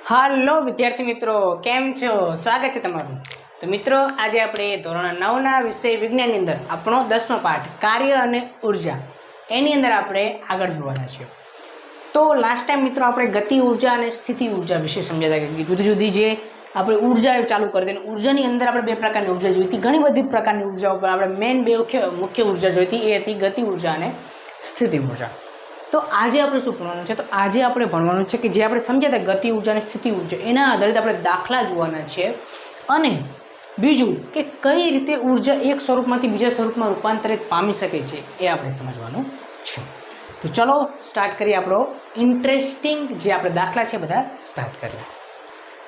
હાલો વિદ્યાર્થી મિત્રો, કેમ છો? સ્વાગત છે તમારું. તો મિત્રો, આજે આપણે ધોરણ 9ના વિષય વિજ્ઞાનની અંદર આપણો 10મો પાઠ કાર્ય અને ઉર્જા એની અંદર આપણે આગળ જોવાના છીએ. તો લાસ્ટ ટાઈમ મિત્રો આપણે ગતિ ઉર્જા અને સ્થિતિ ઉર્જા વિશે સમજાતા કે જુદી જુદી જે આપણે ઉર્જા ચાલુ કરી હતી. ઉર્જાની અંદર આપણે બે પ્રકારની ઉર્જા જોઈ હતી. ઘણી બધી પ્રકારની ઉર્જાઓ પર આપણે મેઇન બે મુખ્ય ઉર્જા જોઈ હતી. એ હતી ગતિ ઉર્જા અને સ્થિતિ ઉર્જા. તો આજે આપણે શું ભણવાનું છે? તો આજે આપણે ભણવાનું છે કે જે આપણે સમજ્યા હતા ગતિ ઉર્જા અને સ્થિતિ ઉર્જા, એના આધારિત આપણે દાખલા જોવાના છે. અને બીજું કે કઈ રીતે ઉર્જા એક સ્વરૂપમાંથી બીજા સ્વરૂપમાં રૂપાંતરિત પામી શકે છે એ આપણે સમજવાનું છે. તો ચલો સ્ટાર્ટ કરીએ આપણો ઇન્ટરેસ્ટિંગ જે આપણે દાખલા છે બધા સ્ટાર્ટ કરીએ.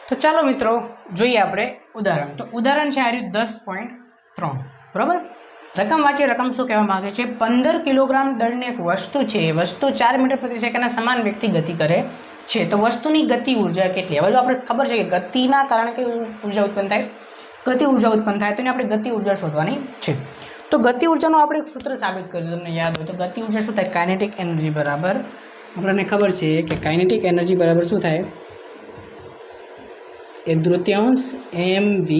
તો ચાલો મિત્રો જોઈએ આપણે ઉદાહરણ. તો ઉદાહરણ છે આ રહ્યું 10.3. બરાબર. રકમ વાંચીએ. રકમ શું કહેવા માંગે છે? 15 કિલોગ્રામ દળની એક વસ્તુ છે. વસ્તુ 4 મીટર પ્રતિ સેકન્ડના સમાન વેગથી ગતિ કરે છે. તો વસ્તુની ગતિ ઉર્જા કેટલી? હવે જો આપણે ખબર છે કે ગતિના કારણે કઈ ઉર્જા ઉત્પન્ન થાય? ગતિ ઉર્જા ઉત્પન્ન થાય. તો એને આપણે ગતિ ઉર્જા શોધવાની છે. તો ગતિ ઉર્જાનું આપણે એક સૂત્ર સાબિત કર્યું, તમને યાદ હોય તો. ગતિ ઉર્જા શું થાય? કાઇનેટિક એનર્જી બરાબર, આપણને ખબર છે કે કાઇનેટિક એનર્જી બરાબર શું થાય? 1/3 mv².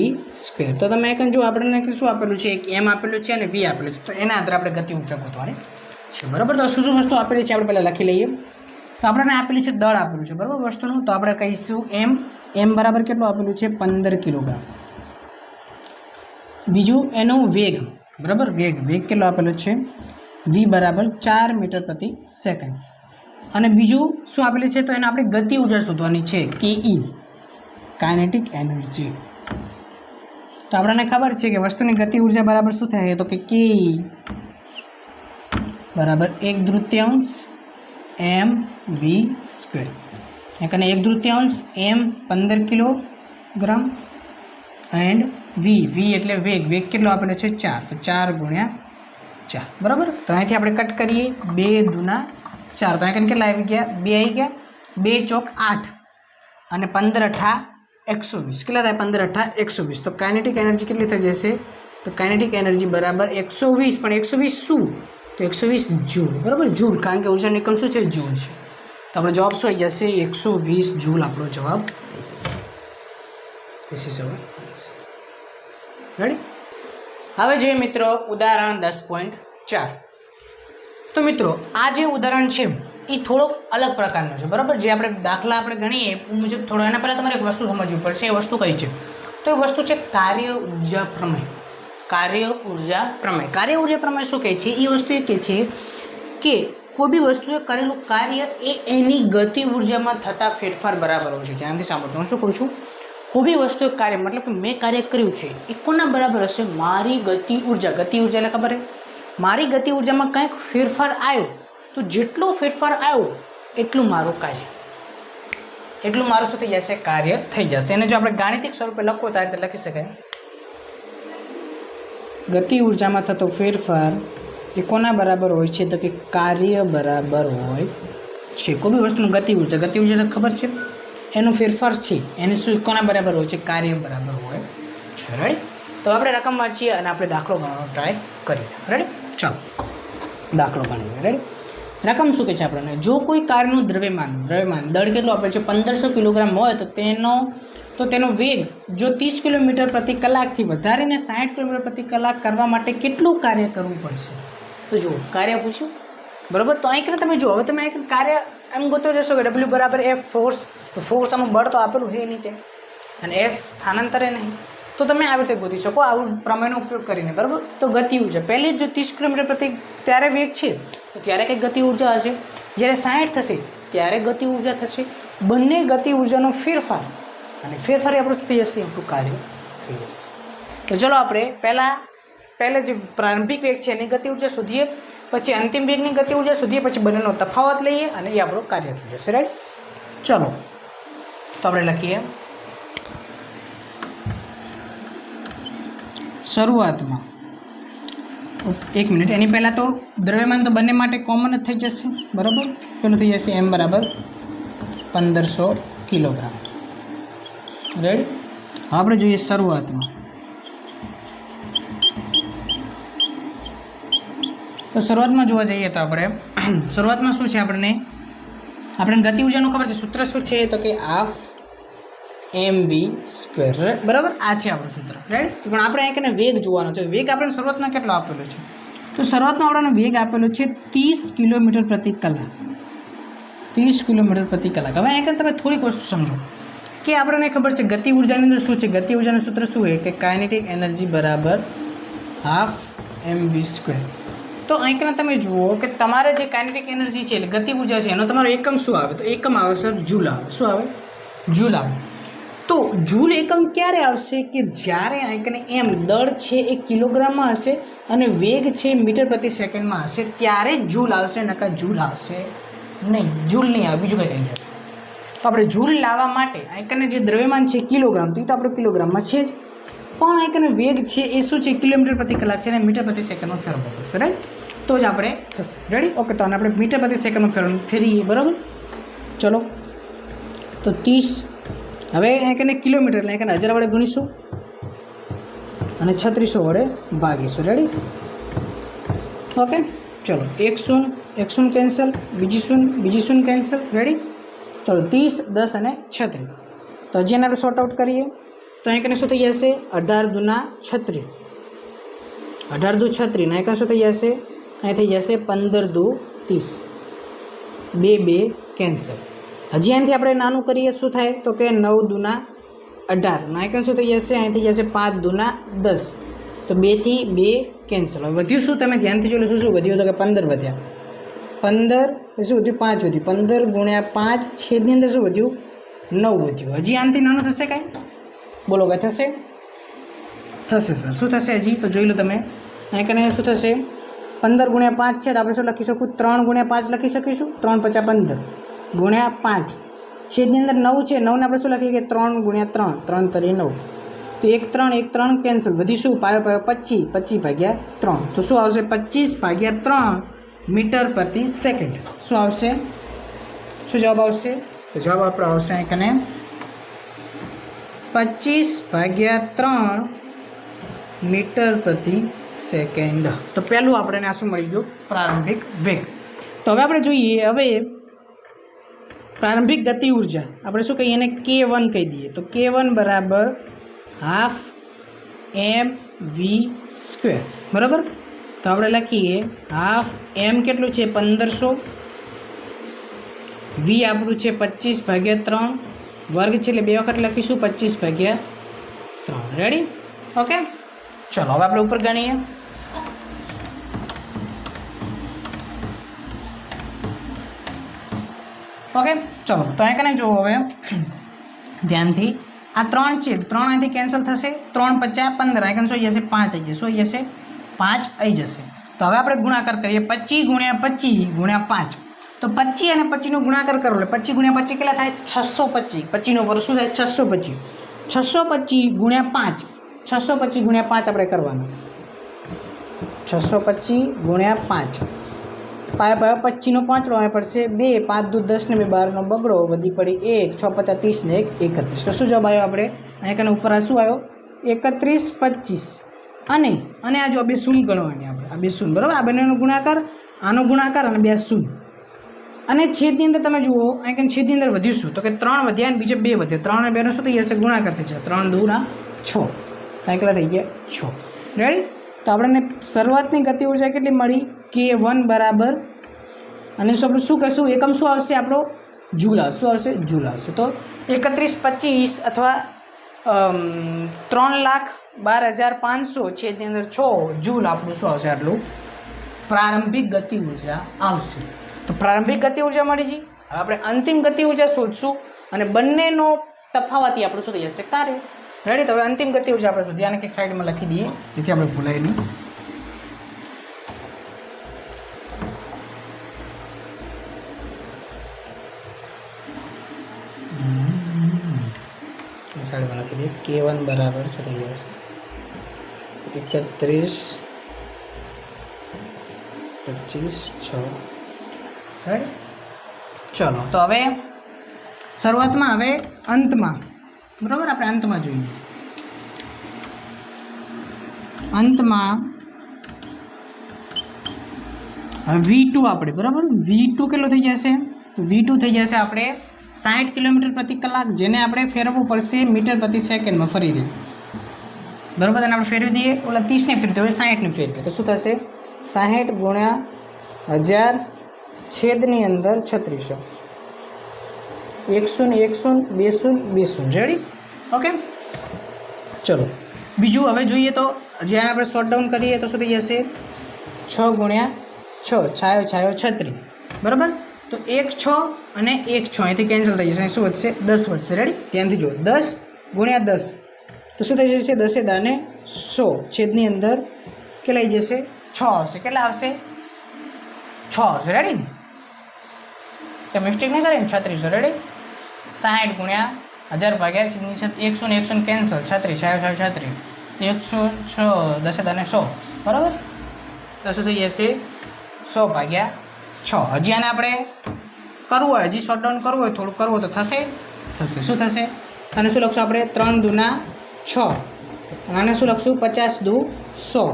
તો તમે એક જો આપણને શું આપેલું છે? એક m આપેલું છે અને v આપેલું છે. તો એના આધારે આપણે ગતિ ઉર્જા ગોતવાની છે. બરાબર. તો શું વસ્તુ આપેલી છે આપણે પહેલાં લખી લઈએ. તો આપણને આપેલી છે દળ આપેલું છે. બરાબર. વસ્તુનું તો આપણે કહીશું m બરાબર કેટલું આપેલું છે? 15 કિલોગ્રામ. બીજું એનો વેગ. બરાબર. વેગ કેટલો આપેલો છે? v બરાબર 4 મીટર પ્રતિ સેકન્ડ. અને બીજું શું આપેલું છે? તો એને આપણે ગતિ ઉર્જા શોધવાની છે, ke, કાઇનેટિક એનર્જી. તો આપણને ખબર છે કે વસ્તુની ગતિ ઉર્જા બરાબર શું થાય? તો કે ke બરાબર 1/3 mv². અને 1/3 m 15 કિલોગ્રામ એન્ડ v એટલે વેગ કેટલો આપેલો છે? 4. તો 4 × 4. બરાબર. તો અહીંથી આપણે કટ કરીએ. 2 દુના 4. તો અહીં કેટલા આવી ગયા? 2 આવી ગયા. 2 ચોક 8 અને 15 અઠા 120. કેટલા થાય? 15 અઠા 120. તો કાઇનેટિક એનર્જી કેટલી થઈ જશે? તો કાઇનેટિક એનર્જી બરાબર 120. પણ 120 શું? તો 120 જૂલ. બરાબર. જૂલ, કારણ કે ઉર્જા નિકમ શું છે? જૂલ છે. તો આપણો જવાબ શું આવી જશે? 120 જૂલ આપણો જવાબ આવી જશે. This is our answer. Ready? હવે જોઈએ મિત્રો ઉદાહરણ 10.4. તો મિત્રો આ જે ઉદાહરણ છે એ થોડોક અલગ પ્રકારનો છે. બરાબર. જે આપણે દાખલા આપણે ગણીએ એ મુજબ થોડો. એના પહેલાં તમારે એક વસ્તુ સમજવી પડશે. એ વસ્તુ કઈ છે? તો એ વસ્તુ છે કાર્ય ઉર્જા પ્રમેય. કાર્ય ઉર્જા પ્રમેય. કાર્ય ઉર્જા પ્રમેય શું કહે છે? એ વસ્તુ એ કહે છે કે કોઈ બી વસ્તુએ કરેલું કાર્ય એ એની ગતિ ઉર્જામાં થતા ફેરફાર બરાબર હોય છે. ધ્યાનથી સાંભળજો. હું શું કહું છું? કોઈ બી વસ્તુએ કાર્ય, મતલબ કે મેં કાર્ય કર્યું છે એ કોના બરાબર હશે? મારી ગતિ ઉર્જા. ગતિ ઉર્જા એટલે ખબર છે? મારી ગતિ ઉર્જામાં કંઈક ફેરફાર આવ્યો તો જેટલો ફેરફાર આવ્યો એટલું મારું કાર્ય, એટલું મારું શું થઈ જશે? કાર્ય થઈ જશે. એને જો આપણે ગાણિતિક સ્વરૂપે લખો તો આ રીતે લખી શકાય. ગતિ ઉર્જામાં થતો ફેરફાર એ કોના બરાબર હોય છે? તો કે કાર્ય બરાબર હોય છે. કોઈ બી વસ્તુનું ગતિ ઉર્જા ખબર છે? એનો ફેરફાર છે એને શું કોના બરાબર હોય છે? કાર્ય બરાબર હોય છે. રાઈટ? તો આપણે રકમ વાંચીએ અને આપણે દાખલો ગણવાનો ટ્રાય કરીએ. રેડી? ચાલો દાખલો ગણીએ. રેડી? રકમ શું કહે છે આપણને? જો કોઈ કારનું દ્રવ્યમાન દળ કેટલું આપેલ છે? 1500 કિલોગ્રામ હોય તો તેનો વેગ જો 30 કિલોમીટર પ્રતિ કલાકથી વધારીને 60 કિલોમીટર પ્રતિ કલાક કરવા માટે કેટલું કાર્ય કરવું પડશે? તો જુઓ, કાર્ય પૂછ્યું. બરાબર. તો અહીં તમે જુઓ. હવે તમે એક કાર્ય એમ ગોતો જશો કે W બરાબર F ફોર્સ. તો ફોર્સ આમાં બળ તો આપેલું છે નીચે અને S સ્થાનાંતરે નહીં. તો તમે આવી રીતે ગોતી શકો આવું પ્રમેયનો ઉપયોગ કરીને. બરાબર. તો ગતિ ઉર્જા પહેલી જો 30 કિલોમીટર પ્રતિ ત્યારે વેગ છે તો ત્યારે કંઈક ગતિ ઉર્જા હશે. જ્યારે 60 થશે ત્યારે ગતિ ઉર્જા થશે. બંને ગતિ ઉર્જાનો ફેરફાર અને ફેરફાર આપણું શું થઈ જશે? આપણું કાર્ય થઈ જશે. તો ચલો આપણે પહેલાં જે પ્રારંભિક વેગ છે એની ગતિ ઉર્જા શોધીએ, પછી અંતિમ વેગની ગતિ ઉર્જા શોધીએ, પછી બંનેનો તફાવત લઈએ અને એ આપણું કાર્ય થઈ જશે. રાઈટ? ચલો તો આપણે લખીએ. શરૂઆતમાં 1 મિનિટ, એની પહેલાં તો દ્રવ્યમાન તો બંને માટે કોમન જ થઈ જશે. બરાબર. પેલું થઈ જશે m બરાબર 1500 કિલોગ્રામ. રેડી? હવે આપણે જોઈએ શરૂઆતમાં. તો શરૂઆતમાં જોવા જઈએ તો આપણે શરૂઆતમાં શું છે? આપણને ગતિ ઉર્જાનું ખબર છે. સૂત્ર શું છે? તો કે હાફ mv², બરાબર. આ છે આપણું સૂત્ર, રાઈટ. પણ આપણે અહીં કને વેગ જોવાનો છે. વેગ આપણે શરૂઆતમાં કેટલો આપેલો છે? તો શરૂઆતમાં આપણને વેગ આપેલો છે 30 કિલોમીટર પ્રતિ કલાક. 30 કિલોમીટર પ્રતિ કલાક. હવે અહીં તમે થોડીક વસ્તુ સમજો કે આપણને ખબર છે ગતિ ઉર્જાની અંદર શું છે. ગતિ ઉર્જાનું સૂત્ર શું છે કે કાઇનેટિક એનર્જી બરાબર ½ mv². તો અહીં તમે જુઓ કે તમારે જે કાઇનેટિક એનર્જી છે એટલે ગતિ ઉર્જા છે એનો તમારો એકમ શું આવે? તો એકમ આવે સર જૂલ આવે. શું આવે? જૂલ આવે. તો જૂલ એકમ ક્યારે આવશે? કે જ્યારે અહીં એમ દળ છે એ કિલોગ્રામમાં હશે અને વેગ છે મીટર પ્રતિ સેકન્ડમાં હશે ત્યારે જૂલ આવશે, નકા જૂલ આવશે નહીં. જૂલ નહીં આવે, બીજું કંઈ કહી જશે. તો આપણે જૂલ લાવવા માટે અહીં જે દ્રવ્યમાન છે કિલોગ્રામ, તો એ તો આપણે કિલોગ્રામમાં છે જ, પણ અહીં વેગ છે એ શું છે? કિલોમીટર પ્રતિ કલાક છે અને મીટર પ્રતિ સેકન્ડમાં ફેરવો થશે, રાઈટ. તો જ આપણે થશે. રેડી? ઓકે. તો આને આપણે મીટર પ્રતિ સેકન્ડમાં ફેરીએ, બરાબર. ચલો, તો 30. હવે અહીં કિલોમીટર એટલે અહીં 1000 વડે ગુણીશું અને 3600 વડે ભાગીશું. રેડી? ઓકે. ચલો, 1 શૂન્ય 1 શૂન્ય કેન્સલ, બીજી શૂન્ય કેન્સલ. રેડી? ચલો, 30, 10 અને 36. તો હજી એને આપણે શોર્ટ આઉટ કરીએ તો અહીં શું થઈ જશે? 18 દુના 36. 18 દુ 36. અહીં શું થઈ જશે? અહીં થઈ જશે 15 દુ 30. 2 કેન્સલ. હજી અહીંથી આપણે નાનું કરીએ શું થાય? તો કે 9 દુના 18. અહીં શું થઈ જશે? અહીં થઈ જશે 5 દુના 10. તો 2 થી 2 કેન્સલ. હવે વધ્યું શું? તમે ધ્યાનથી જોયું શું વધ્યું? તો કે 15 વધ્યા. 15 શું વધ્યું? 5 વધ્યું. 15 ગુણ્યા 5 છેદની અંદર શું વધ્યું? 9 વધ્યું. હજી આનાથી નાનું થશે કાંઈ? બોલો, કાંઈ થશે? થશે સર. શું થશે હજી? તો જોઈ લો તમે. અહીં કને શું થશે? 15 ગુણ્યા 5 છે તો આપણે શું લખી શકું? 3 ગુણ્યા 5 લખી શકીશું. 3 × 5 = 15 ગુણ્યા 5 છેદની અંદર 9 છે. 9ને આપણે શું લખીએ કે 3 ગુણ્યા 3, 3 તરી 9. તો 1 3 કેન્સલ. વધી શું? પાયો 25, 25/3. તો શું આવશે? 25/3 મીટર પ્રતિ સેકન્ડ. શું આવશે? શું જવાબ આવશે? તો જવાબ આપણો આવશે અહીં કને 25/3 મીટર પ્રતિ સેકન્ડ. તો પહેલું આપણને આ શું મળી ગયું? પ્રારંભિક વેગ. તો હવે આપણે જોઈએ, હવે પ્રારંભિક ગતિ ઉર્જા આપણે શું કહીએ? એને K1 કહી દઈએ. તો K1 બરાબર ½ mv², બરાબર. તો આપણે લખીએ ½ m કેટલું છે? 1500. v આપણું છે 25/3 વર્ગ છે એટલે 2 વખત લખીશું 25/3. રેડી? ઓકે. ચલો, હવે આપણે ઉપર ગણીએ. ઓકે. ચલો, તો અહીં કને જુઓ હવે ધ્યાનથી. આ 3 છે, 3 અહીંથી કેન્સલ થશે. 3 × 5 = 15. અહીં શું જશે? 5 આવી જશે. શું આવી જશે? 5 આવી જશે. તો હવે આપણે ગુણાકાર કરીએ. 25 ગુણ્યા 25 ગુણ્યા 5. તો 25 અને 25નો ગુણાકાર કરો એટલે 25 ગુણ્યા 25 કેટલા થાય? 625. 25નો પર શું થાય? 625. 625 ગુણ્યા 5. 625 ગુણ્યા 5 આપણે કરવાનું. 625 ગુણ્યા 5. પાયો 25નો પાંચડો અહીં પડશે 2, 5 દુ 10 ને 2 12નો બગડો, વધી પડી 1, 6 × 5 = 30 ને 1 31. તો શું જવાબ આવ્યો આપણે? અહીંયા કને ઉપર આ શું આવ્યો? 31 25. અને આ જો 2 શૂન્ય ગણવાની આપણે. આ 2 શૂન્ય, બરાબર. આ બંનેનો ગુણાકાર, આનો ગુણાકાર અને 2 શૂન્ય. અને છેદની અંદર તમે જુઓ અહીં છેદની અંદર વધ્યું શું? તો કે 3 વધ્યા અને બીજે 2 વધ્યા. 3 અને 2નો શું થઈ જશે? ગુણાકાર થઈ જશે. 3 દુ 6. અહીં કેટલા થઈ ગયા? 6. રેડી? તો આપણને શરૂઆતની ગતિ ઉર્જા કેટલી મળી? K1 બરાબર, અને આપણે શું કહીશું? એકમ શું આવશે આપણો? જૂલ આવશે. શું આવશે? જૂલ આવશે. તો 3125 અથવા 3,12,500 છેદની અંદર 6 જૂલ આપણું શું આવશે? આટલું પ્રારંભિક ગતિ ઉર્જા આવશે. તો પ્રારંભિક ગતિ ઉર્જા મળી છે. હવે આપણે અંતિમ ગતિ ઉર્જા શોધશું અને બંનેનો તફાવતી આપણું શું થઈ જશે? કાર્ય. રેડી? તો હવે અંતિમ ગતિ ઉર્જા આપણે શોધીએ. આને કંઈક સાઈડમાં લખી દઈએ જેથી આપણે ભૂલાય નહીં. સાઈડમાં લખી દઈએ. K1 બરાબર શું થઈ જશે? 31 25 6. રાઈટ? ચલો, તો હવે શરૂઆતમાં, હવે અંતમાં, બરાબર. આપણે અંતમાં જોઈએ. અંતમાં હવે V2 આપણે, બરાબર. V2 કેટલો થઈ જશે? તો V2 થઈ જશે આપણે 60 કિલોમીટર પ્રતિ કલાક, જેને આપણે ફેરવવું પડશે મીટર પ્રતિ સેકન્ડમાં ફરીથી, બરાબર. તેને આપણે ફેરવી દઈએ, ઓલા 30ને ફેરવી હવે 60ને ફેરવીએ તો શું થશે? 60 ગુણ્યા 1000 છેદની અંદર 3600, 1 0 1 0 2 0 2 0. રેડી? ઓકે, ચલો બીજું હવે જોઈએ. તો જ્યારે આપણે શોર્ટ ડાઉન કરીએ તો શું થઈ જશે? 6 ગુણ્યા 6, છાયો છાયો 36, બરાબર. તો 1 6 અને 1 6 અહીંથી કેન્સલ થઈ જશે. શું વધશે? 10 વધશે. રેડી? ધ્યાનથી જુઓ. 10 ગુણ્યા 10 તો શું થઈ જશે? 10 × 100 છેદની અંદર કેટલા આવી જશે? 6 આવશે. કેટલા આવશે? 6 આવશે. રેડી? તો મિસ્ટેક નહીં કરે ને? 3600. રેડી? 60 ગુણ્યા 1000 ભાગ્યા 100 ને 100 કેન્સલ, 36 છાયો છાયો 36, 106 10 × 100, બરાબર. તો શું થઈ જશે? 100 ભાગ્યા 6. હજી આને આપણે કરવું હોય, હજી શોર્ટ ડાઉન કરવું હોય, થોડું કરવું હોય તો થશે. શું થશે? અને શું લખશું આપણે? 3 દૂના 6. અને આને શું લખશું? 50 દૂ 100,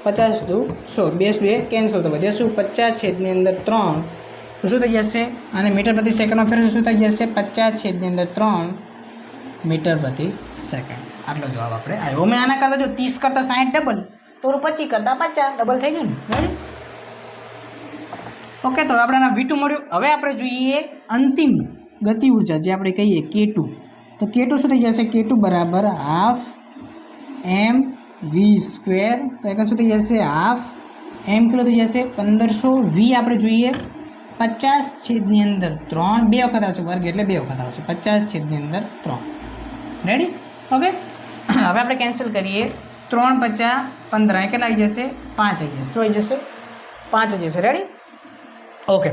50 દૂ 100, 2 કેન્સલ. તો વધે શું? 50 છેદની અંદર 3. તો શું થઈ જશે? અને મીટર પ્રતિ સેકન્ડમાં ફેરવશું શું થઈ જશે? 50 છેદની અંદર 3 મીટર પ્રતિ સેકન્ડ. આટલો જવાબ આપણે આવ્યો. મેં આના કરતાં જો 30 કરતાં 60 ડબલ, તો 25 કરતાં 50 ડબલ થઈ ગયું ને. ઓકે, તો આપણે આના V2 મળ્યું. હવે આપણે જોઈએ અંતિમ ગતિ ઉર્જા, જે આપણે કહીએ K2. તો K2 શું થઈ જશે? K2 બરાબર ½ mv². તો એક શું થઈ જશે? ½ m કિલો થઈ જશે. 1500 v આપણે જોઈએ 50 છેદની અંદર 3, 2 વખત આવશે વર્ગ એટલે 2 વખત આવશે. 50 છેદની અંદર 3. રેડી? ઓકે, હવે આપણે કેન્સલ કરીએ. 3 × 5 = 15. કેટલા આવી જશે? 5 આવી જશે. શું આવી જશે? 5 આવી જશે. રેડી? ઓકે,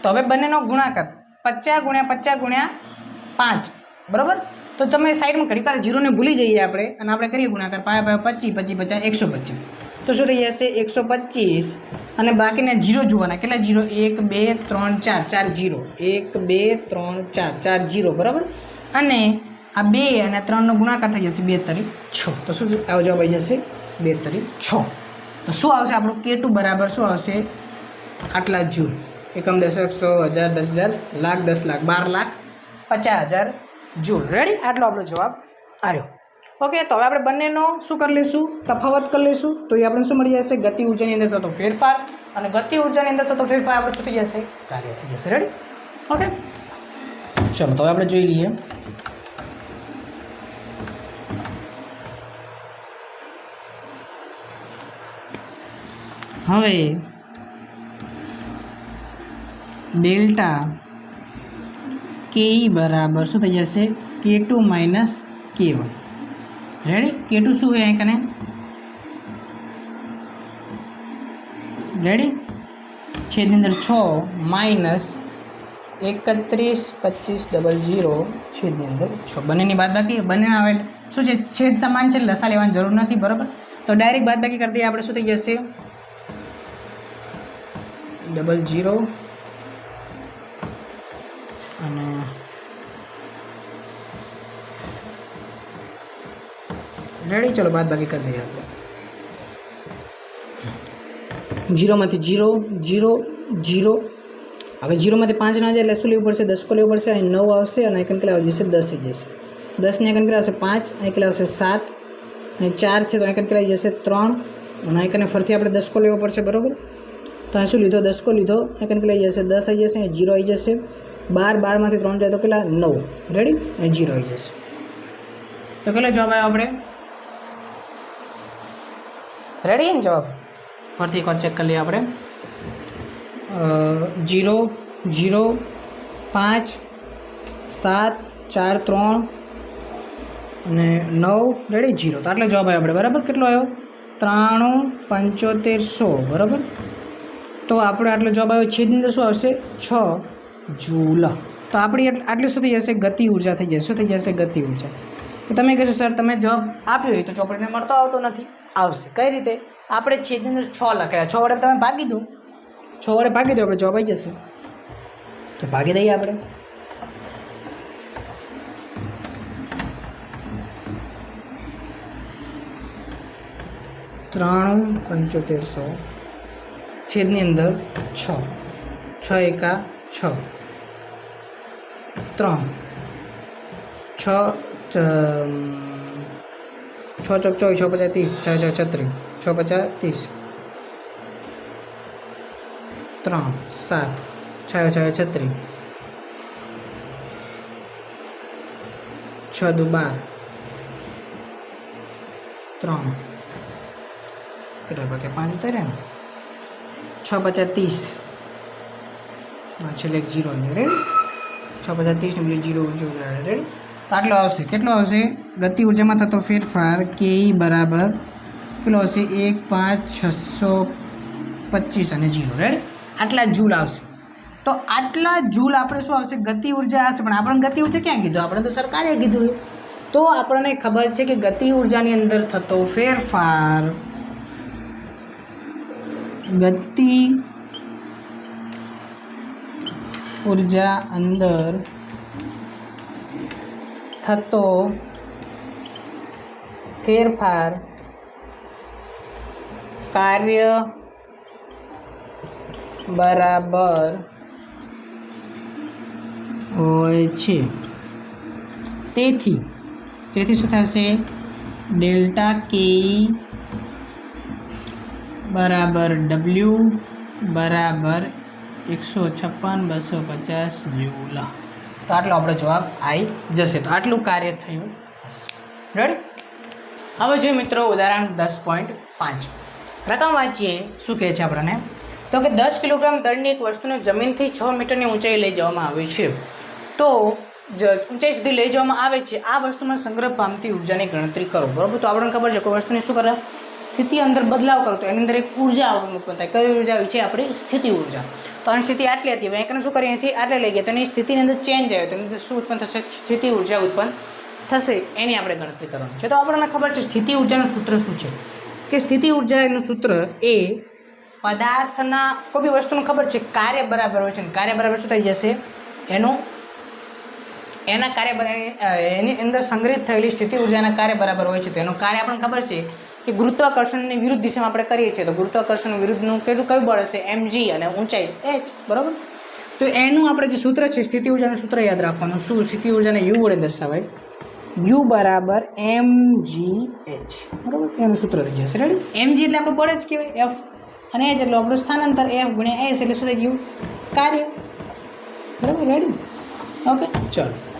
તો હવે બંનેનો ગુણાકાર 50 ગુણ્યા 50 ગુણ્યા 5, બરાબર. તો તમે સાઈડમાં ઘડી વાર 0ને ભૂલી જઈએ આપણે, અને આપણે કરીએ ગુણાકાર. 5 × 5 = 25, 50 125. તો શું થઈ જશે? 125. અને બાકીના 0 જોવાના. કેટલા 0? 1 2 3 4, 4 0, 1 2 3 4, 4 0, બરાબર. અને આ 2 અને 3નો ગુણાકાર થઈ જશે 2 × 6. તો શું આવો જવાબ આવી જશે? 2 × 6. તો શું આવશે આપણું? K2 બરાબર શું આવશે? આટલા જૂલ. એકમ દશક 100 1000 10000 લાખ 10 લાખ 12 લાખ 50,000 જૂલ. રેડી? આટલો આપણો જવાબ આવ્યો. ઓકે, તો હવે આપણે બંનેનો શું કરી લઈશું? તફાવત કરી લઈશું. તો એ આપણે શું મળી જશે? ગતિ ઉર્જાની અંદર થતો ફેરફાર. અને ગતિ ઉર્જાની અંદર થતો ફેરફાર આપણે શું થઈ જશે? કાર્ય થઈ જશે. રેડી? ઓકે, ચલો તો હવે આપણે જોઈ લઈએ. હવે ડેલ્ટા કે બરાબર શું થઈ જશે? K2 - K1. રેડી? K2 શું હોય અહીં કને? રેડી? છેદની અંદર 6 માઇનસ 31 25 00 છેદની અંદર 6. બંનેની બાદબાકી. બંને આવે શું છે? છેદ સમાન છે, લસા લેવાની જરૂર નથી, બરાબર. તો ડાયરેક્ટ બાદબાકી કરી દઈએ આપણે. શું થઈ જશે? 00 અને રેડી. ચલો બાદબાકી કરી દઈએ આપણે. 0 માંથી 0 0 0. હવે 0 માંથી 5 ના જાય એટલે શું લેવું પડશે? 10 લેવું પડશે. અહીં 9 આવશે અને અહીં કેટલા આવી જશે? 10 થઈ જશે. 10 ને અહીં કેટલા આવશે? 5. અહીં કેટલા આવશે? 7. અહીં 4 છે તો અહીં કેટલા આવી જશે? 3. અને અહીં કને ફરીથી આપણે 10 લેવો પડશે, બરાબર. તો અહીં શું લીધો? 10 લીધો. અહીં કેટલા આવી જશે? 10 આવી જશે. અહીં 0 આવી જશે. 12 માંથી 3 જાય તો કેટલા? 9. રેડી? અહીં 0 આવી જશે. તો કેટલો જવાબ આવ્યો આપણે? રેડી ને જવાબ? ફરીથી એકવાર ચેક કરી લઈએ આપણે. 0 0 5 7 4 3 અને 9. રેડી? 0. તો આટલો જવાબ આવ્યો આપણે, બરાબર. કેટલો આવ્યો? 93 7500, બરાબર. તો આપણે આટલો જવાબ આવ્યો. છેદની અંદર શું આવશે? 6 જૂલ. તો આપણી આટલી શું થઈ જશે? ગતિ ઉર્જા થઈ જશે. શું થઈ જશે? ગતિ ઉર્જા. તો તમે કહેશો સર તમે જવાબ આપ્યો હોય તો ચોપડીને મળતો આવતો નથી. આવશે. કઈ રીતે? આપણે છેદની અંદર 6 લખ્યા. 6 વડે તમે ભાગી દો. 6 વડે ભાગી દો આપણે જવાબ આવી જશે. તો ભાગી દઈએ આપણે. 93 7500 છેદની અંદર 6 6 એકા 6 3 6 6 ચોક 24 6 50 30 6 6 36 6 50 30 3 7 6 6 36 6 2 12 3 કેટલા ભાગે 5 ઉતાર્યા ને 6 50 30 છેલ્લે 0 રેડી 6 50 30 ને બીજો 0 રેડી તો આટલો આવશે કેટલો આવશે ગતિ ઉર્જામાં થતો ફેરફાર કે બરાબર કેટલો આવશે 1 5 625 અને 0 રેડી આટલા જૂલ આવશે તો આટલા જૂલ આપણે શું આવશે ગતિ ઉર્જા આવશે પણ આપણને ગતિ ઉર્જા ક્યાં કીધું આપણે તો સરકારે કીધું તો આપણને ખબર છે કે ગતિ ઉર્જાની અંદર થતો ફેરફાર ગતિ ઉર્જા અંદર થતો ફેરફાર કાર્ય બરાબર હોય છે તેથી શું થશે ડેલ્ટા કે બરાબર ડબલ્યુ બરાબર 156 250 જૂલ તો આટલો આપણો જવાબ આવી જશે તો આટલું કાર્ય થયું રેડી હવે જોઈએ મિત્રો ઉદાહરણ 10.5 રકમ વાંચીએ શું કહે છે આપણને તો કે 10 કિલોગ્રામ દળની એક વસ્તુને જમીનથી 6 મીટરની ઊંચાઈ લઈ જવામાં આવે છે તો ઊંચાઈ સુધી લઈ જવામાં આવે છે આ વસ્તુમાં સંગ્રહ પામતી ઉર્જાની ગણતરી કરો બરાબર તો આપણને ખબર છે કોઈ વસ્તુને શું કરે સ્થિતિ અંદર બદલાવ કરો તો એની અંદર એક ઉર્જા ઉત્પન્ન થાય કઈ ઉર્જા છે આપણી સ્થિતિ ઉર્જા તો આની સ્થિતિ આટલી હતી હવે એકને શું કરીએ અહીંથી આટલે લઈ ગયા તો એની સ્થિતિની અંદર ચેન્જ આવ્યો તો એની અંદર શું ઉત્પન્ન થશે સ્થિતિ ઉર્જા ઉત્પન્ન થશે એની આપણે ગણતરી કરવાની છે તો આપણને ખબર છે સ્થિતિ ઉર્જાનું સૂત્ર શું છે કે સ્થિતિ ઉર્જા એનું સૂત્ર એ પદાર્થના કોઈ બી વસ્તુનું ખબર છે કાર્ય બરાબર હોય છે ને કાર્ય બરાબર શું થઈ જશે એના કાર્ય એની અંદર સંગ્રહિત થયેલી સ્થિતિ ઉર્જાના કાર્ય બરાબર હોય છે તો એનું કાર્ય આપણને ખબર છે કે ગુરુત્વાકર્ષણની વિરુદ્ધ દિશામાં આપણે કરીએ છીએ તો ગુરુત્વાકર્ષણ વિરુદ્ધનું કેટલું કયું બળ હશે mg અને ઊંચાઈ h બરાબર તો એનું આપણે જે સૂત્ર છે સ્થિતિ ઉર્જાનું સૂત્ર યાદ રાખવાનું શું સ્થિતિ ઉર્જાને u વડે દર્શાવાય u બરાબર mgh બરાબર એનું સૂત્ર થઈ જશે રેડી mg એટલે આપણું બળ જ કહેવાય f અને h એટલે આપણું સ્થાનાંતર f ગુણ્યા s એટલે શું થઈ ગયું કાર્ય બરાબર રેડી ઓકે ચલો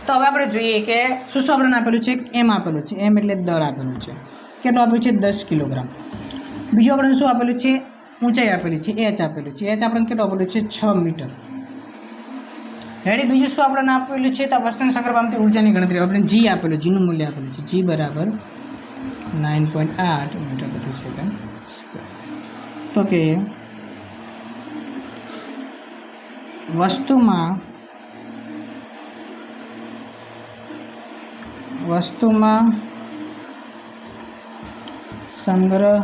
તો હવે આપણે જોઈએ કે શું આપણને આપેલું છે એમ આપેલું છે એમ એટલે દળ આપેલું છે કેટલું આપ્યું છે 10 કિલોગ્રામ બીજું આપણને શું આપેલું છે ઊંચાઈ આપેલી છે એચ આપેલું છે એચ આપણને કેટલું આપેલું છે 6 મીટર રેડી બીજું શું આપણને આપેલું છે તો વસ્તુને સંગ્રહ પામતી ઉર્જાની ગણતરી આપણે જી આપેલું જીનું મૂલ્ય આપેલું છે જી બરાબર 9.8 મીટર પ્રતિ સેકન્ડ તો કે વસ્તુમાં સંગ્રહ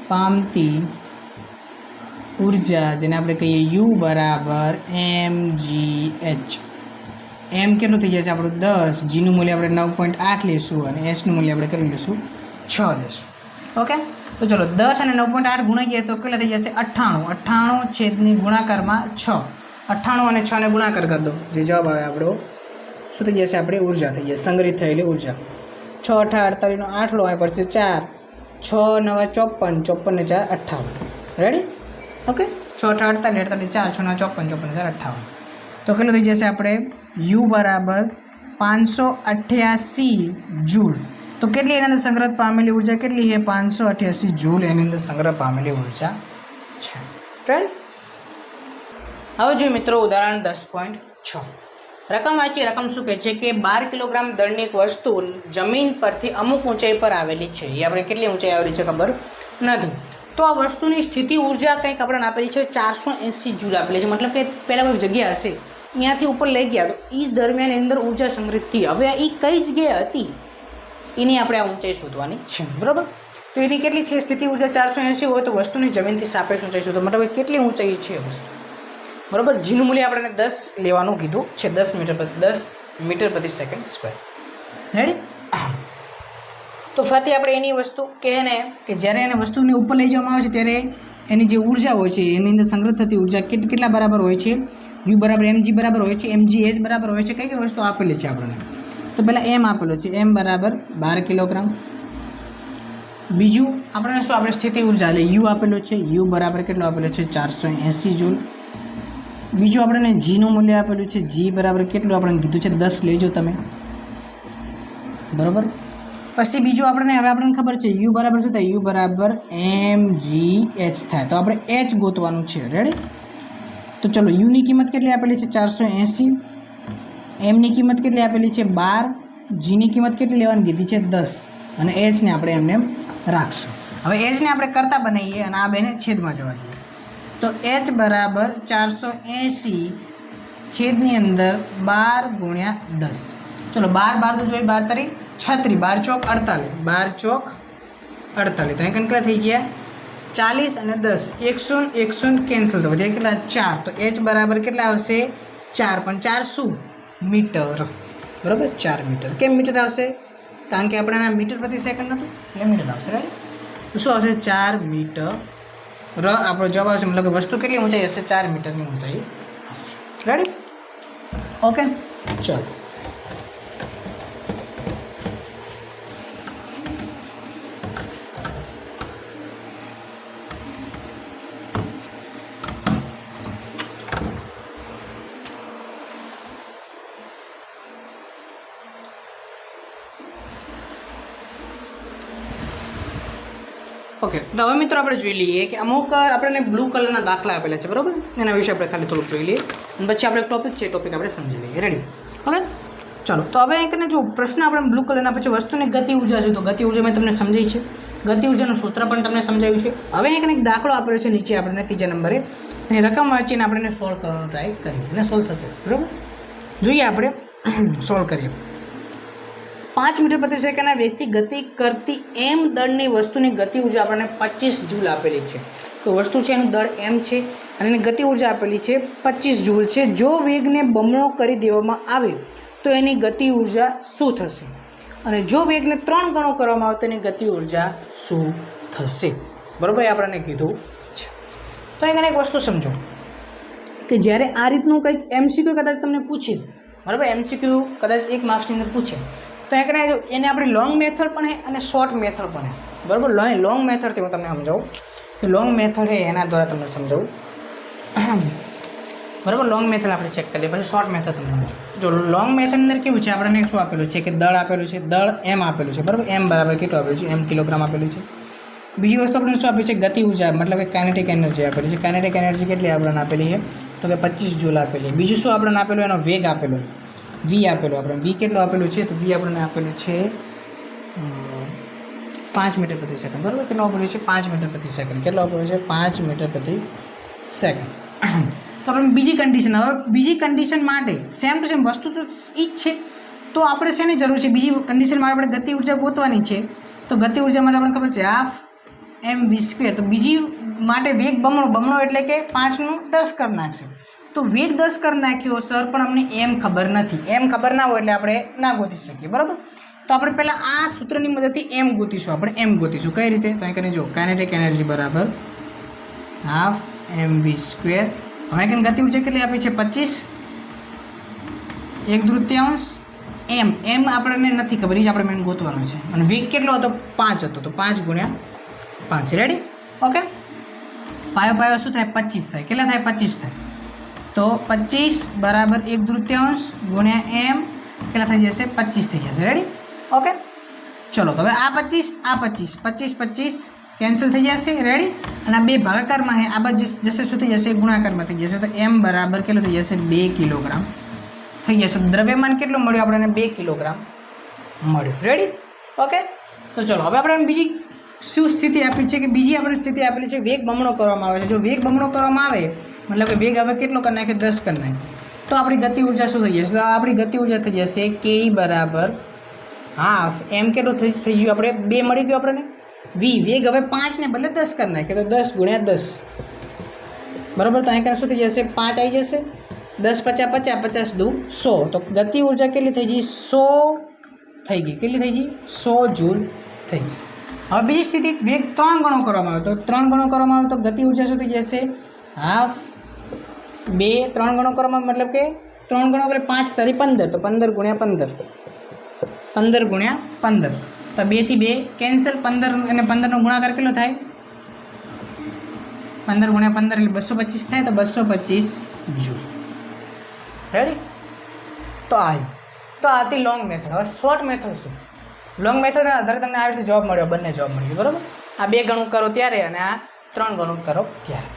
પામતી ઉર્જા જેને આપણે કહીએ યુ બરાબર mgh એમ કેટલું થઈ જશે આપણું 10 જીનું મૂલ્ય આપણે 9.8 લેશું અને એસનું મૂલ્ય આપણે કેટલું લેશું 6 લેશું ઓકે તો ચલો 10 અને 9.8 ગુણાઈ ગયા તો કેટલા થઈ જશે 98 છેદની ગુણાકારમાં 6 98 અને 6 ને ગુણાકાર કરી દો જે જવાબ આવે આપણો શું થઈ જશે આપણી ઉર્જા થઈ જશે સંગ્રહિત થયેલી ઉર્જા 6 8 48 નો 8 લો અહીં પડશે 4 6 9 54 54 ને 4 58 રેડી ઓકે 6 8 48 48 4 6 9 54 54 58 તો કેટલું થઈ જશે આપણે યુ બરાબર 588 જૂલ તો કેટલી એની અંદર સંગ્રહ પામેલી ઉર્જા કેટલી છે 588 જૂલ એની અંદર સંગ્રહ પામેલી ઉર્જા છે રાઈટ હવે જોઈએ મિત્રો ઉદાહરણ 10.6 રકમ વાંચી રકમ શું કહે છે કે 12 કિલોગ્રામ દળની એક વસ્તુ જમીન પરથી અમુક ઊંચાઈ પર આવેલી છે એ આપણે કેટલી ઊંચાઈ આવેલી છે ખબર નથી તો આ વસ્તુની સ્થિતિ ઉર્જા કંઈક આપણને આપેલી છે 480 જૂલ આપેલી છે મતલબ કે પહેલાં કોઈ જગ્યા હશે અહીંયાથી ઉપર લઈ ગયા તો એ દરમિયાન એની અંદર ઉર્જા સંગ્રહિત થઈ હવે એ કઈ જગ્યાએ હતી એની આપણે આ ઊંચાઈ શોધવાની છે બરાબર તો એની કેટલી છે સ્થિતિ ઉર્જા 480 હોય તો વસ્તુની જમીનથી સાપેક્ષ ઊંચાઈ શોધો મતલબ કેટલી ઊંચાઈ છે વસ્તુ બરાબર જીનું મૂલ્ય આપણે 10 લેવાનું કીધું છે 10 મીટર પ્રતિ સેકન્ડ સ્ક્વેર રેડી તો ફરીથી આપણે એની વસ્તુ કહે ને કે જ્યારે એને વસ્તુને ઉપર લઈ જવામાં આવે છે ત્યારે એની જે ઉર્જા હોય છે એની અંદર સંગ્રહ થતી ઉર્જા કેટલા બરાબર હોય છે? યુ બરાબર mg બરાબર હોય છે, mg એચ બરાબર હોય છે. કઈ કઈ વસ્તુ આપેલી છે આપણને? તો પહેલાં એમ આપેલો છે, એમ બરાબર 12 કિલોગ્રામ. બીજું આપણને શું આપણે સ્થિતિ ઉર્જા એટલે યુ આપેલો છે, યુ બરાબર કેટલો આપેલો છે? 480 જૂલ. બીજું આપણને જીનું મૂલ્ય આપેલું છે, જી બરાબર કેટલું આપણને કીધું છે? 10 લેજો તમે, બરાબર. પછી બીજું આપણને હવે આપણને ખબર છે યુ બરાબર શું થાય? યુ બરાબર mgh થાય. તો આપણે એચ ગોતવાનું છે. રેડી? તો ચલો, યુની કિંમત કેટલી આપેલી છે? 480. એમની કિંમત કેટલી આપેલી છે? 12. જીની કિંમત કેટલી લેવાની કીધી છે? 10. અને એચને આપણે એમને એમ રાખશું. હવે એચને આપણે કરતા બનાવીએ અને આ બેને છેદમાં જવા દઈએ. તો એચ બરાબર 480 છેદની અંદર 12 ગુણ્યા 10. ચલો, 12 તો જોઈએ, 12 તારીખ 36, 12 ચોક 48, 12 ચોક 48. તો અહીં કેટલા થઈ ગયા? 40 અને 10, 100 કેન્સલ. તો વધ્યા કેટલા? 4. તો એચ બરાબર કેટલા આવશે? 4. પણ 4 શું? મીટર. બરાબર, 4 મીટર. કેમ મીટર આવશે? કારણ કે આપણે આ મીટર પ્રતિ સેકન્ડ હતું એટલે મીટર આવશે. રાઈટ? તો શું આવશે? 4 મીટર. આપણો જવાબ આવશે, મતલબ કે વસ્તુ કેટલી ઊંચાઈ હશે? 4 મીટરની ઊંચાઈ હશે. રેડી? ઓકે, ચલો. ઓકે, તો હવે મિત્રો આપણે જોઈ લઈએ કે અમુક આપણને બ્લુ કલરના દાખલા આપેલા છે, બરાબર? એના વિશે આપણે ખાલી થોડુંક જોઈ લઈએ અને પછી આપણે ટોપિક છે, ટોપિક આપણે સમજી લઈએ. રેડી? ઓકે, ચલો. તો હવે એક જો પ્રશ્ન આપણે બ્લુ કલરના પછી વસ્તુની ગતિ ઉર્જા છે, તો ગતિ ઉર્જા મેં તમને સમજાવી છે, ગતિ ઉર્જાનું સૂત્ર પણ તમને સમજાવ્યું છે. હવે એક દાખલો આપેલો છે નીચે આપણને 3જા નંબરે, એની રકમ વાંચીને આપણે સોલ્વ કરવાનો ટ્રાય કરીએ અને સોલ્વ થશે, બરાબર? જોઈએ, આપણે સોલ્વ કરીએ. 5 મીટર પ્રતિ સેકન્ડના વેગથી ગતિ કરતી એમ દળની વસ્તુની ગતિ ઉર્જા આપણને 25 જૂલ આપેલી છે. તો વસ્તુ છે એનું દળ એમ છે અને એની ગતિ ઉર્જા આપેલી છે 25 જૂલ છે. જો વેગને બમણો કરી દેવામાં આવે તો એની ગતિ ઉર્જા શું થશે? અને જો વેગને 3 ગણો કરવામાં આવે તો એની ગતિ ઉર્જા શું થશે? બરાબર, એ આપણને કીધું છે. તો અહીં એક વસ્તુ સમજો કે જ્યારે આ રીતનું કંઈક MCQ કદાચ તમને પૂછે, બરાબર, MCQ કદાચ 1 માર્ક્સની અંદર પૂછે, તો એને આપણે લોંગ મેથડ પણ અને શોર્ટ મેથડ પણ, બરાબર? લોંગ મેથડથી હું તમને સમજાવું કે લોંગ મેથડ છે એના દ્વારા તમને સમજાવું, બરાબર? લોંગ મેથડ આપણે ચેક કરીએ, પછી શોર્ટ મેથડ તમને જો લોંગ મેથડ અંદર કેવું છે, આપણને શું આપેલું છે કે દળ આપેલું છે, દળ એમ આપેલું છે, બરાબર? એમ બરાબર કેટલું આપેલું છે? એમ કિલોગ્રામ આપેલું છે. બીજી વસ્તુ આપણને શું આપી છે? ગતિ ઉર્જા, મતલબ કે કાઇનેટિક એનર્જી આપેલી છે. કાઇનેટિક એનર્જી કેટલી આપણને આપેલી છે? તો કે 25 જૂલ આપેલી. બીજું શું આપણને આપેલું? એનો વેગ આપેલો, વી આપેલું. આપણે વી કેટલું આપેલું છે? તો વી આપણને આપેલું છે 5 મીટર પ્રતિ સેકન્ડ, બરાબર? કેટલું આપેલું છે? 5 મીટર પ્રતિ સેકન્ડ. કેટલું આપેલું છે? 5 મીટર પ્રતિ સેકન્ડ. તો આપણે બીજી કન્ડિશન, હવે બીજી કન્ડિશન માટે સેમ ટુ સેમ વસ્તુ તો એ જ છે, તો આપણે શેની જરૂર છે? બીજી કન્ડિશન માટે આપણે ગતિ ઉર્જા ગોતવાની છે. તો ગતિ ઉર્જા માટે આપણને ખબર છે 12mv². તો બીજી માટે વેગ બમણો એટલે કે 5 નું 10 કરી નાખશે. તો વેગ 10 કરી નાખ્યો સર, પણ અમને એમ ખબર નથી. એમ ખબર ના હોય એટલે આપણે ના ગોતી શકીએ, બરાબર? તો આપણે પહેલાં આ સૂત્રની મદદથી એમ ગોતીશું. આપણે એમ ગોતીશું કઈ રીતે? તો અહીં કરીને જો કાઇનેટિક એનર્જી બરાબર 12mv². હવે કંઈ ગતિ ઉર્જા કેટલી આપી છે? 25 1/3 એમ આપણને નથી ખબર, એ જ આપણે મેન ગોતવાનું છે. અને વેગ કેટલો હતો? 5 હતો. તો 5 ગુણ્યા 5. રેડી? ઓકે, પાયો શું થાય? 25 થાય. કેટલા થાય? 25 થાય. તો 25 બરાબર 1/3 ગુણ્યા એમ કેટલા થઈ જશે? 25 થઈ જશે. રેડી? ઓકે, ચલો. તો હવે આ 25 કેન્સલ થઈ જશે. રેડી? અને આ 2 ભાગાકારમાં છે, આ બાજુ જશે, શું થઈ જશે? ગુણાકારમાં થઈ જશે. તો એમ બરાબર કેટલું થઈ જશે? 2 કિલોગ્રામ થઈ જશે. દ્રવ્યમાન કેટલું મળ્યું આપણને? 2 કિલોગ્રામ મળ્યું. રેડી? ઓકે, તો ચલો હવે આપણે બીજી શું સ્થિતિ આપી છે કે બીજી આપણે સ્થિતિ આપેલી છે વેગ બમણો કરવામાં આવે છે. જો વેગ બમણો કરવામાં આવે મતલબ કે વેગ હવે કેટલો કરી નાખે? 10 કરી નાખે. તો આપણી ગતિ ઉર્જા શું થઈ જશે? તો આપણી ગતિ ઉર્જા થઈ જશે કે બરાબર હાફ એમ કેટલું થઈ ગયું? આપણે 2 મળી ગયું આપણને. વી વેગ હવે 5 ને બદલે 10 કરી નાખે, તો 10 ગુણ્યા 10, બરાબર? તો અહીં શું થઈ જશે? 5 આવી જશે. 10 × 50 = 50, 50 × 2 = 100. તો ગતિ ઉર્જા કેટલી થઈ ગઈ? 100 થઈ ગઈ. કેટલી થઈ ગઈ? 100 જૂલ થઈ ગઈ. હવે બીજી સ્થિતિ વેગ 3 ગણો કરવામાં આવે તો 3 ગણો કરવામાં આવે તો ગતિ ઉર્જા શું થઈ જશે હાફ 2 3 ગણો કરવામાં મતલબ કે 3 ગણો એટલે 5 તારી 15 તો 15 ગુણ્યા 15 15 ગુણ્યા 15 તો 2 થી 2 કેન્સલ 15 અને 15 નો ગુણાકાર કેટલો થાય 15 ગુણ્યા 15 એટલે 225 થાય તો 225 જૂલ રેડી તો આ હતી લોંગ મેથડ હવે શોર્ટ મેથડ શું લોંગ મેથડના આધારે તમને આવી રીતે જવાબ મળ્યો બંને જવાબ મળી ગયો બરાબર આ 2 ગણું કરો ત્યારે અને આ 3 ગણું કરો ત્યારે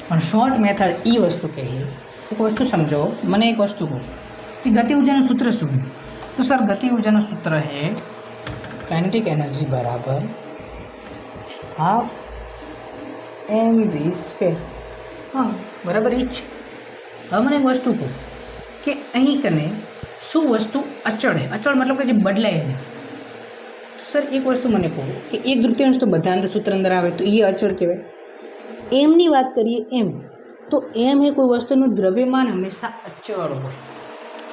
પણ શોર્ટ મેથડ એ વસ્તુ કહીએ એક વસ્તુ સમજો મને એક વસ્તુ કહો કે ગતિ ઉર્જાનું સૂત્ર શું તો સર ગતિ ઉર્જાનું સૂત્ર છે કાઇનેટિક એનર્જી બરાબર હાફ mv સ્ક્વેર હા બરાબર એ જ છે હવે મને એક વસ્તુ કહો કે અહીં કને શું વસ્તુ અચળ છે અચળ મતલબ કે જે બદલાય નહીં સર એક વસ્તુ મને કહો કે 1/3 તો બધા અંદર સૂત્ર અંદર આવે તો એ અચળ કહેવાય એમની વાત કરીએ એમ તો એમ એ કોઈ વસ્તુનું દ્રવ્યમાન હંમેશા અચળ હોય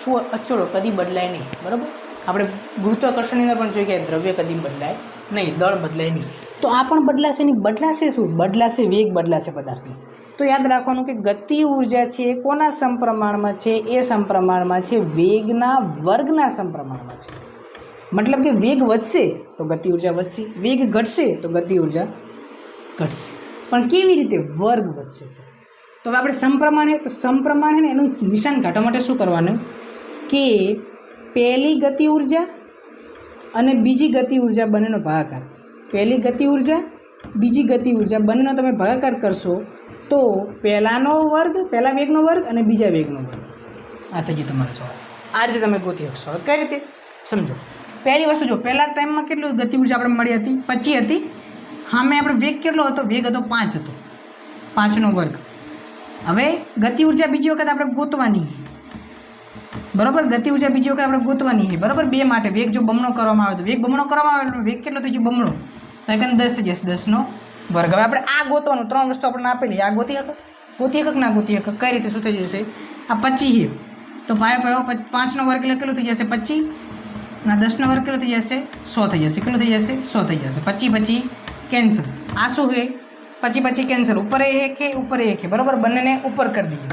શું અચળ કદી બદલાય નહીં બરાબર આપણે ગુરુત્વાકર્ષણની અંદર પણ જોઈએ કે દ્રવ્ય કદી બદલાય નહીં દળ બદલાય નહીં તો આ પણ બદલાશે નહીં બદલાશે શું બદલાશે વેગ બદલાશે પદાર્થનો તો યાદ રાખવાનું કે ગતિ ઉર્જા છે એ કોના સમપ્રમાણમાં છે એ સમપ્રમાણમાં છે વેગના વર્ગના સમપ્રમાણમાં છે મતલબ કે વેગ વધશે તો ગતિ ઉર્જા વધશે વેગ ઘટશે તો ગતિ ઉર્જા ઘટશે પણ કેવી રીતે વર્ગ વધશે તો હવે આપણે સમપ્રમાણ તો સમપ્રમાણ ને એનું નિશાન કાઢવા માટે શું કરવાનું કે પહેલી ગતિ ઉર્જા અને બીજી ગતિ ઉર્જા બંનેનો ભાગાકાર પહેલી ગતિ ઉર્જા બીજી ગતિ ઉર્જા બંનેનો તમે ભાગાકાર કરશો તો પહેલાનો વર્ગ પહેલા વેગનો વર્ગ અને બીજા વેગનો વર્ગ આ થઈ ગયું તમારો જવાબ આ રીતે તમે ગોતી શકશો હવે કઈ રીતે સમજો પહેલી વસ્તુ જો પહેલા ટાઈમમાં કેટલું ગતિ ઉર્જા આપણે મળી હતી 25 હતી સામે આપણે વેગ કેટલો હતો વેગ હતો 5 હતો 5નો વર્ગ હવે ગતિ ઉર્જા બીજી વખત આપણે ગોતવાની બરાબર ગતિ ઉર્જા બીજી વખત આપણે ગોતવાની છે બરાબર 2 માટે વેગ જો બમણો કરવામાં આવે તો વેગ બમણો કરવામાં આવે વેગ કેટલો થઈ ગયો બમણો તો એકન 10 થઈ જશે 10નો વર્ગ હવે આપણે આ ગોતવાનું 3 વસ્તુ આપણે આપેલી આ ગોતી હક ના ગોતી હક કઈ રીતે શું થઈ જશે આ 25 છે તો 5નો વર્ગ એટલે કેટલું થઈ જશે 25 ના 10નો વર્ગ કેટલો થઈ જશે 100 થઈ જશે કેટલું થઈ જશે 100 થઈ જશે 25 કેન્સલ આ શું છે 25 કેન્સલ ઉપર એક છે ઉપર એક છે બરાબર બંનેને ઉપર કરી દઈએ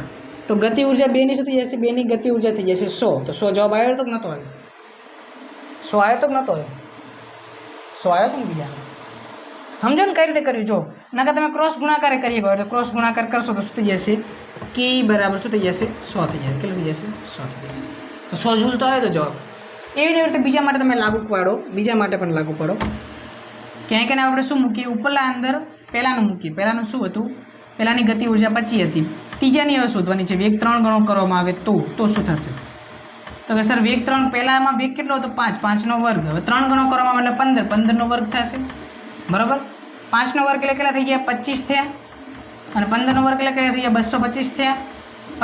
તો ગતિ ઉર્જા 2ની શું થઈ જશે 2ની ગતિ ઉર્જા થઈ જશે 100 તો 100 જવાબ આવ્યો તો નહોતો આવ્યો 100 આવ્યો તો નહોતો આવ્યો 100 આવ્યો તો ને બીજા સમજો ને કઈ રીતે કર્યું જો નાકા તમે ક્રોસ ગુણાકાર કરીએ તો ક્રોસ ગુણાકાર કરશો તો શું થઈ જશે કે બરાબર શું થઈ જશે 100 થઈ જશે કેટલું થઈ જશે 100 થઈ જશે તો 100 જૂલ તો આવે તો જવાબ એવી રીતે બીજા માટે તમે લાગુ પાડો બીજા માટે પણ લાગુ પાડો ક્યાંય ક્યાંય આપણે શું મૂકીએ ઉપરલા અંદર પહેલાંનું મૂકીએ પહેલાંનું શું હતું પહેલાંની ગતિ ઉર્જા 25 હતી ત્રીજાની હવે શોધવાની છે વેગ 3 ગણો કરવામાં આવે તો શું થશે તો કે સર વેગ 3 પહેલાંમાં વેગ કેટલો હતો 5નો વર્ગ હવે 3 ગણો કરવામાં એટલે 15નો વર્ગ થશે બરાબર 5નો વર્ગ એટલે કેટલા થઈ ગયા 25 થયા અને 15નો વર્ગ એટલે કેટલા થઈ ગયા 225 થયા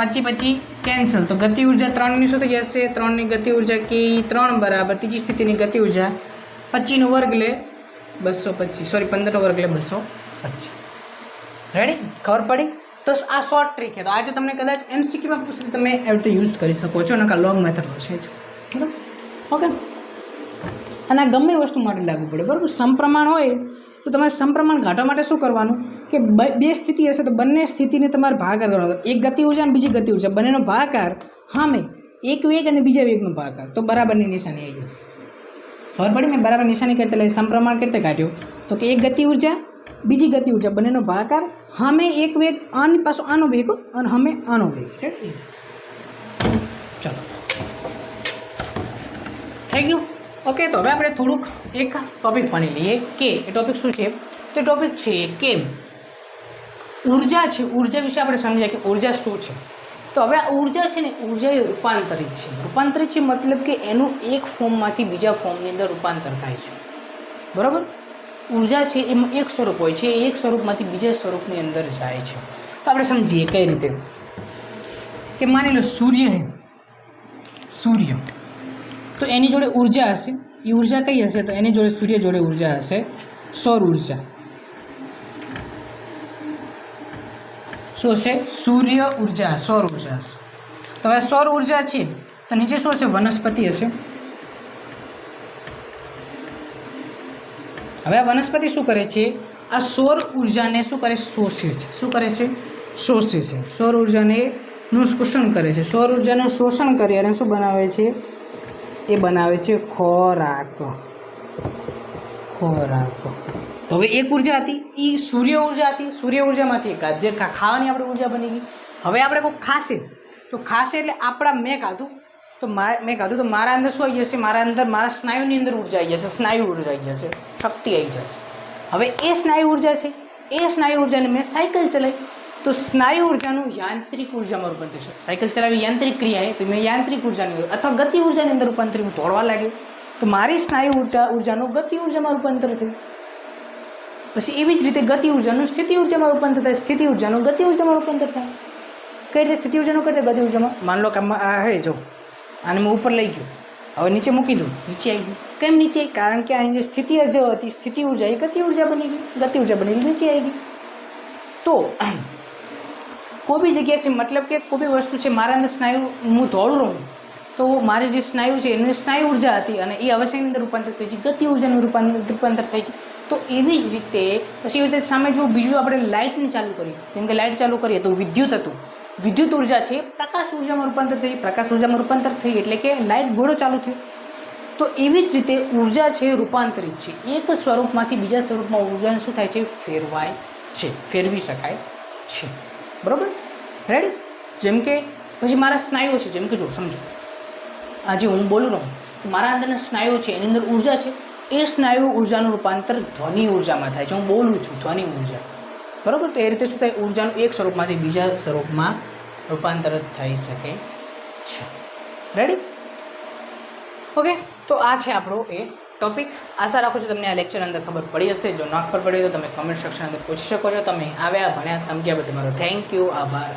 25 કેન્સલ તો ગતિ ઉર્જા 3ની શું થઈ જશે 3ની ગતિ ઉર્જા કે 3 બરાબર ત્રીજી સ્થિતિની ગતિ ઉર્જા 25નો વર્ગ એટલે 225 સોરી 15નો વર્ગ એટલે 225 રેડી ખબર પડી તો આ શોર્ટ ટ્રીક છે તો આજે તમને કદાચ MCQમાં પૂછે તમે એવી રીતે યુઝ કરી શકો છો નકા લોંગ મેથડ છે જ બરાબર ઓકે અને આ ગમે વસ્તુ માટે લાગુ પડે બરાબર સમપ્રમાણ હોય તો તમારે સમપ્રમાણ ઘાટવા માટે શું કરવાનું કે 2 સ્થિતિ હશે તો બંને સ્થિતિને તમારે ભાગાકાર કરવાનો એક ગતિ ઉર્જા અને બીજી ગતિ ઉર્જા બંનેનો ભાગાકાર સામે એક વેગ અને બીજા વેગનો ભાગાકાર તો બરાબરની નિશાની આવી જશે ખબર પડી મેં બરાબર નિશાની કરતા એટલે સમપ્રમાણ કરતે કાઢ્યો તો કે એક ગતિ ઉર્જા બીજી ગતિ ઉર્જા બંનેનો ભાગાકાર સામે એક વેગ આની પાછો આનો વેગ અને સામે આનો વેગ ચાલો થઈ ગયું ઓકે તો હવે આપણે થોડુંક એક ટોપિક ભણી લઈએ કે એ ટોપિક શું છે તો ટોપિક છે કે ઉર્જા છે ઉર્જા વિશે આપણે સમજ્યા કે ઉર્જા શું છે તો હવે આ ઉર્જા છે ને ઉર્જા એ રૂપાંતરિત છે મતલબ કે એનું એક ફોર્મમાંથી બીજા ફોર્મની અંદર રૂપાંતર થાય છે બરાબર ઉર્જા છે એમાં એક સ્વરૂપ હોય છે એક સ્વરૂપમાંથી બીજા સ્વરૂપની અંદર જાય છે તો આપણે સમજીએ કઈ રીતે કે માની લો સૂર્ય તો એની જોડે ઉર્જા હશે એ ઉર્જા કઈ હશે તો એની જોડે સૂર્ય જોડે ઉર્જા હશે સૌર ઉર્જા શું હશે સૂર્ય ઉર્જા સૌર ઉર્જા હશે તો હવે સૌર ઉર્જા છે તો નીચે શું હશે વનસ્પતિ હશે હવે આ વનસ્પતિ શું કરે છે? આ સૌર ઉર્જાને શું કરે? શોષે છે. શું કરે છે? શોષે છે. સૌર ઉર્જાને નું શોષણ કરે છે. સૌર ઉર્જાનું શોષણ કરી અને શું બનાવે છે? એ બનાવે છે ખોરાક. ખોરાક. તો હવે એક ઉર્જા હતી એ સૂર્ય ઉર્જા હતી. સૂર્ય ઉર્જામાંથી જે ખાવાની આપણે ઉર્જા બની ગઈ. હવે આપણે કોઈ ખાશે તો ખાશે એટલે આપણા મેં ખાધું તો મારા અંદર શું આવી જશે? મારા અંદર મારા સ્નાયુની અંદર ઉર્જા આવી જશે. સ્નાયુ ઉર્જા આવી જશે, શક્તિ આવી જશે. હવે એ સ્નાયુ ઉર્જા છે, એ સ્નાયુ ઉર્જાને મેં સાયકલ ચલાવી તો સ્નાયુ ઉર્જાનું યાંત્રિક ઉર્જામાં રૂપાંતર થશે. સાયકલ ચલાવી યાંત્રિક ક્રિયા તો મેં યાંત્રિક ઉર્જાની અથવા ગતિ ઉર્જાની અંદર રૂપાંતર દોડવા લાગ્યો તો મારી સ્નાયુ ઉર્જાનું ગતિ ઉર્જામાં રૂપાંતર થયું. પછી એવી જ રીતે ગતિ ઉર્જાનું સ્થિતિ ઉર્જામાં રૂપાંતર થાય. સ્થિતિ ઉર્જાનું ગતિ ઉર્જામાં રૂપાંતર થાય. કઈ રીતે સ્થિતિ ઉર્જાનું કઈ રીતે ગતિ ઉર્જામાં? માન લો કે આ હે જો આને મેં ઉપર લઈ ગયો, હવે નીચે મૂકી દઉં, નીચે આવી ગયું. કેમ નીચે? કારણ કે આની જે સ્થિતિ ઉર્જા હતી, સ્થિતિ ઉર્જા એ ગતિ ઉર્જા બની ગઈ, ગતિ ઉર્જા બની ગઈ, નીચે આવી ગઈ. તો કોઈ બી જગ્યા છે, મતલબ કે કોઈ બી વસ્તુ છે, મારા અંદર સ્નાયુ હું દોડું રહું તો મારી જે સ્નાયુ છે એની સ્નાયુ ઉર્જા હતી અને એ અવશ્યની અંદર રૂપાંતર થઈ ગઈ, ગતિ ઉર્જાનું રૂપાંતર થઈ ગઈ. તો એવી જ રીતે પછી એવી રીતે સામે જો બીજું આપણે લાઇટને ચાલુ કરીએ, જેમ કે લાઇટ ચાલુ કરીએ તો વિદ્યુત હતું, વિદ્યુત ઉર્જા છે પ્રકાશ ઉર્જામાં રૂપાંતર થઈ, પ્રકાશ ઉર્જામાં રૂપાંતર થઈ એટલે કે લાઇટ ગોળો ચાલુ થયો. તો એવી જ રીતે ઉર્જા છે રૂપાંતરિત છે. એક સ્વરૂપમાંથી બીજા સ્વરૂપમાં ઉર્જાને શું થાય છે? ફેરવાય છે, ફેરવી શકાય છે. બરાબર? રેડી? જેમ કે પછી મારા સ્નાયુઓ છે, જેમ કે જો સમજો આજે હું બોલું રહું તો મારા અંદરના સ્નાયુઓ છે એની અંદર ઉર્જા છે, એ સ્નાયુ ઉર્જાનું રૂપાંતર ધ્વનિ ઉર્જામાં થાય છે. હું બોલું છું, ધ્વનિ ઉર્જા. બરાબર? તો એ રીતે શું થાય? ઉર્જાનું એક સ્વરૂપમાંથી બીજા સ્વરૂપમાં રૂપાંતર થઈ શકે છે. રેડી? ઓકે, તો આ છે આપણો એ ટોપિક. આશા રાખું છું તમને આ લેક્ચર અંદર ખબર પડી હશે. જો ના ખબર પડી તો તમે કમેન્ટ સેક્શન અંદર પૂછી શકો છો. તમે આવ્યા, ભણ્યા, સમજ્યા બધું મારો થેન્ક યુ, આભાર.